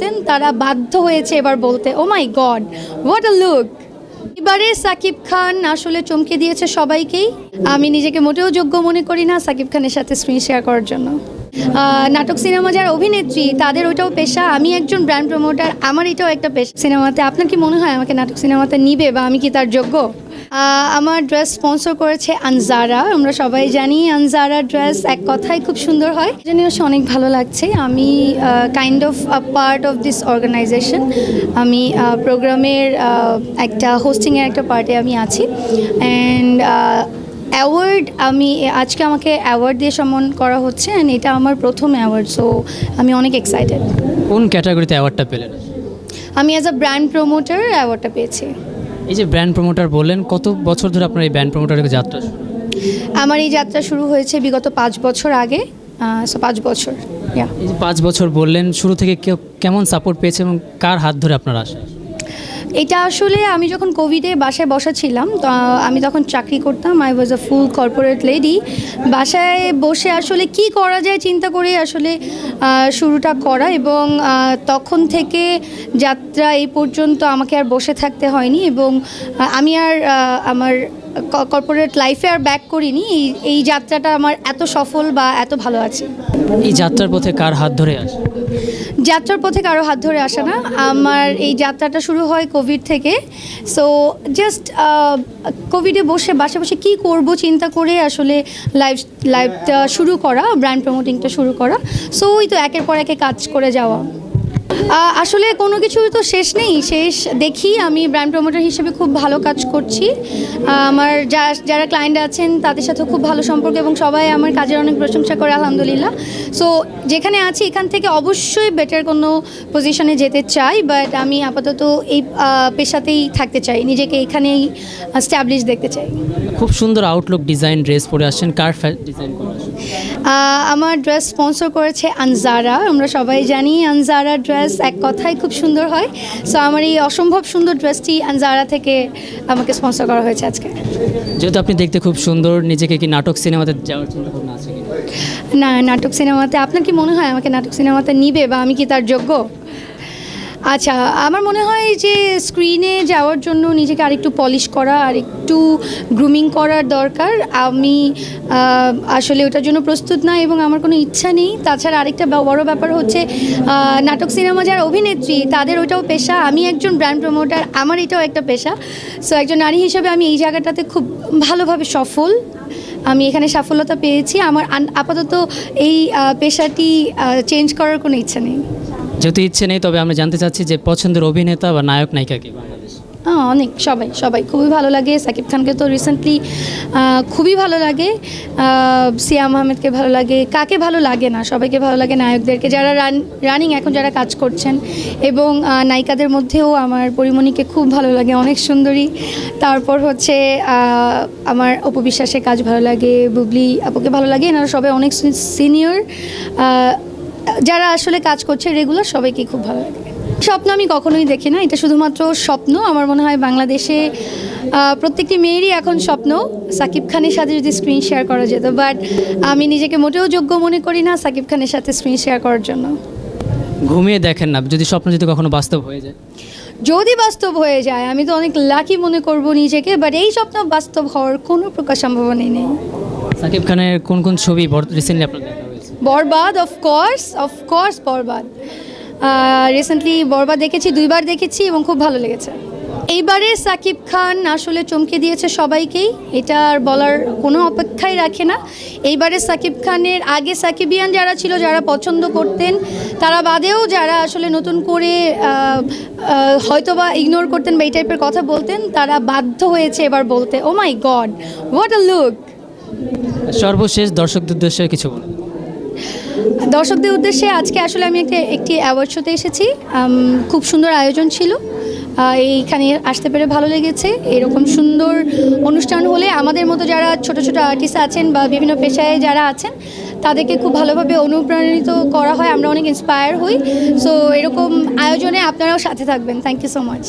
বলতেন তারা বাধ্য হয়েছে এবার বলতে, ও মাই গড, হোয়াট আ লুক। এবারে সাকিব খান আসলে চমকে দিয়েছে সবাইকেই। আমি নিজেকে মোটেও যোগ্য মনে করি না সাকিব খানের সাথে স্ক্রিন শেয়ার করার জন্য। নাটক সিনেমা যারা অভিনেত্রী তাদের ওইটাও পেশা, আমি একজন ব্র্যান্ড প্রমোটার, আমার এটাও একটা পেশা। সিনেমাতে আপনার কি মনে হয় আমাকে নাটক সিনেমাতে নিবে বা আমি কি তার যোগ্য? আমার ড্রেস স্পন্সর করেছে আনজারা। আমরা সবাই জানি আনজারা ড্রেস এক কথায় খুব সুন্দর হয়, জন্য অনেক ভালো লাগছে। আমি kind of a part of this organisation. আমি প্রোগ্রামের একটা হোস্টিংয়ের একটা পার্টে আমি আছি। অ্যান্ড অ্যাওয়ার্ড আজকে আমাকে অ্যাওয়ার্ড দিয়ে সম্মান করা হচ্ছে, অ্যান্ড এটা আমার প্রথম অ্যাওয়ার্ড, সো আমি অনেক এক্সাইটেড। কোন ক্যাটাগরিতে অ্যাওয়ার্ডটা পেলেন? আমি অ্যাজ আ ব্র্যান্ড প্রমোটার অ্যাওয়ার্ডটা পেয়েছি। এই যে ব্র্যান্ড প্রমোটার বললেন, কত বছর ধরে আপনার এই ব্র্যান্ড প্রমোটারের যাত্রা? আমার এই যাত্রা শুরু হয়েছে বিগত 5 বছর আগে, 5 বছর। এই যে 5 বছর বললেন, শুরু থেকে কেমন সাপোর্ট পেয়েছে এবং কার হাত ধরে আপনারা আসেন? এটা আসলে আমি যখন কোভিডে বাসায় বসা ছিলাম, আমি তখন চাকরি করতাম। I was a full corporate lady. বাসায় বসে আসলে কি করা যায় চিন্তা করে আসলে শুরুটা করা, এবং তখন থেকে যাত্রা এই পর্যন্ত আমাকে আর বসে থাকতে হয়নি, এবং আমি আর আমার কর্পোরেট লাইফে আর ব্যাক করিনি। এই যাত্রাটা আমার এত সফল বা এত ভালো আছে। এই যাত্রার পথে কার হাত ধরে আসে? যাত্রার পথে কারো হাত ধরে আসে না। আমার এই যাত্রাটা শুরু হয় কোভিড থেকে। সো জাস্ট কোভিডে বাসে বসে কী করবো চিন্তা করে আসলে লাইভটা শুরু করা, ব্র্যান্ড প্রমোটিংটা শুরু করা। সো ওই তো একের পর একে কাজ করে যাওয়া। আসলে কোনো কিছুর তো শেষ নেই, শেষ দেখি। আমি ব্র্যান্ড প্রমোটার হিসেবে খুব ভালো কাজ করছি। আমার যারা ক্লায়েন্ট আছেন তাদের সাথে খুব ভালো সম্পর্ক, এবং সবাই আমার কাজের অনেক প্রশংসা করে, আলহামদুলিল্লাহ। সো যেখানে আছি এখান থেকে অবশ্যই বেটার কোনো পজিশনে যেতে চাই, বাট আমি আপাতত এই পেশাতেই থাকতে চাই, নিজেকে এখানেই স্ট্যাবলিশ দেখতে চাই। খুব সুন্দর আউটলুক ডিজাইন ড্রেস পরে আসছেন, কার ডিজাইন করে আসছেন? আমার ড্রেস স্পন্সর করেছে আনজারা। আমরা সবাই জানি আনজারা ড্রেস এক কথায় খুব সুন্দর হয়। সো আমার এই অসম্ভব সুন্দর ড্রেসটি আনজারা থেকে আমাকে স্পন্সর করা হয়েছে আজকে। যেহেতু আপনি দেখতে খুব সুন্দর, নিজেকে কি নাটক সিনেমাতে যাওয়ার চিন্তা ভাবনা আছে কি? না, নাটক সিনেমাতে আপনার কি মনে হয় আমাকে নাটক সিনেমাতে নিবে বা আমি কি তার যোগ্য? আচ্ছা, আমার মনে হয় যে স্ক্রিনে যাওয়ার জন্য নিজেকে আরেকটু পলিশ করা, আর একটু গ্রুমিং করার দরকার। আমি আসলে ওটার জন্য প্রস্তুত না, এবং আমার কোনো ইচ্ছা নেই। তাছাড়া আরেকটা বড় ব্যাপার হচ্ছে নাটক সিনেমা যারা অভিনেত্রী তাদের ওইটাও পেশা, আমি একজন ব্র্যান্ড প্রমোটার, আমার এটাও একটা পেশা। সো একজন নারী হিসেবে আমি এই জায়গাটাতে খুব ভালোভাবে সফল। আমি এখানে সাফল্যতা পেয়েছি। আমার আপাতত এই পেশাটি চেঞ্জ করার কোনো ইচ্ছা নেই। যেহেতু ইচ্ছে নেই, তবে আমরা জানতে চাচ্ছি যে পছন্দের অভিনেতা বা নায়ক নায়িকা কি বাংলাদেশ? অনেক, সবাই খুবই ভালো লাগে। সাকিব খানকে তো রিসেন্টলি খুবই ভালো লাগে। সিয়াম আহমেদকে ভালো লাগে, কাকে ভালো লাগে না, সবাইকে ভালো লাগে। নায়কদেরকে যারা রানিং এখন যারা কাজ করছেন, এবং নায়িকাদের মধ্যেও আমার পরিমণিকে খুব ভালো লাগে, অনেক সুন্দরী। তারপর হচ্ছে আমার অপু বিশ্বাসের কাজ ভালো লাগে, বুবলি আপুকে ভালো লাগে। এনারা সবাই অনেক সিনিয়র, যারা আসলে কাজ করছে রেগুলার, সবাইকে খুব ভালো লাগে। স্বপ্ন আমি কখনোই দেখি না, এটা শুধুমাত্র স্বপ্ন। আমার মনে হয় বাংলাদেশে প্রত্যেকটি মেয়েরই এখন স্বপ্ন সাকিব খানের সাথে যদি স্ক্রিন শেয়ার করা যেত, বাট আমি নিজেকে মোটেও যোগ্য মনে করি না সাকিব খানের সাথে স্ক্রিন শেয়ার করার জন্য। ঘুমিয়ে দেখেন না, যদি স্বপ্ন যদি কখনো বাস্তব হয়ে যায়? যদি বাস্তব হয়ে যায় আমি তো অনেক লাকি মনে করব নিজেকে, বাট এই স্বপ্ন বাস্তব হওয়ার কোনো প্রকার সম্ভাবনাই নেই। সাকিব খানের কোন কোন ছবি রিসেন্টলি আপনার দেখা হয়েছে? বরবাদ, অফকোর্স বরবাদ। রিসেন্টলি বরবাদ দেখেছি, 2 বার দেখেছি, এবং খুব ভালো লেগেছে। এইবারে সাকিব খান আসলে চমকে দিয়েছে সবাইকেই, এটা আর বলার কোনো অপেক্ষাই রাখে না। এইবারে সাকিব খানের আগে সাকিবিয়ান যারা ছিল, যারা পছন্দ করতেন, তারা বাদেও যারা আসলে নতুন করে হয়তোবা ইগনোর করতেন বা এই টাইপের কথা বলতেন, তারা বাধ্য হয়েছে এবার বলতে, ও মাই গড, হোয়াট আ লুক। সর্বশেষ দর্শকদের উদ্দেশ্যে কিছু বলুন। দর্শকদের উদ্দেশ্যে আজকে আসলে আমি একটি অ্যাওয়ার্ড শোতে এসেছি। খুব সুন্দর আয়োজন ছিল, এইখানে আসতে পেরে ভালো লেগেছে। এরকম সুন্দর অনুষ্ঠান হলে আমাদের মতো যারা ছোট ছোট আর্টিস্ট আছেন বা বিভিন্ন পেশায় যারা আছেন তাদেরকে খুব ভালোভাবে অনুপ্রাণিত করা হয়, আমরা অনেক ইন্সপায়ার হই। সো এরকম আয়োজনে আপনারাও সাথে থাকবেন। Thank you so much.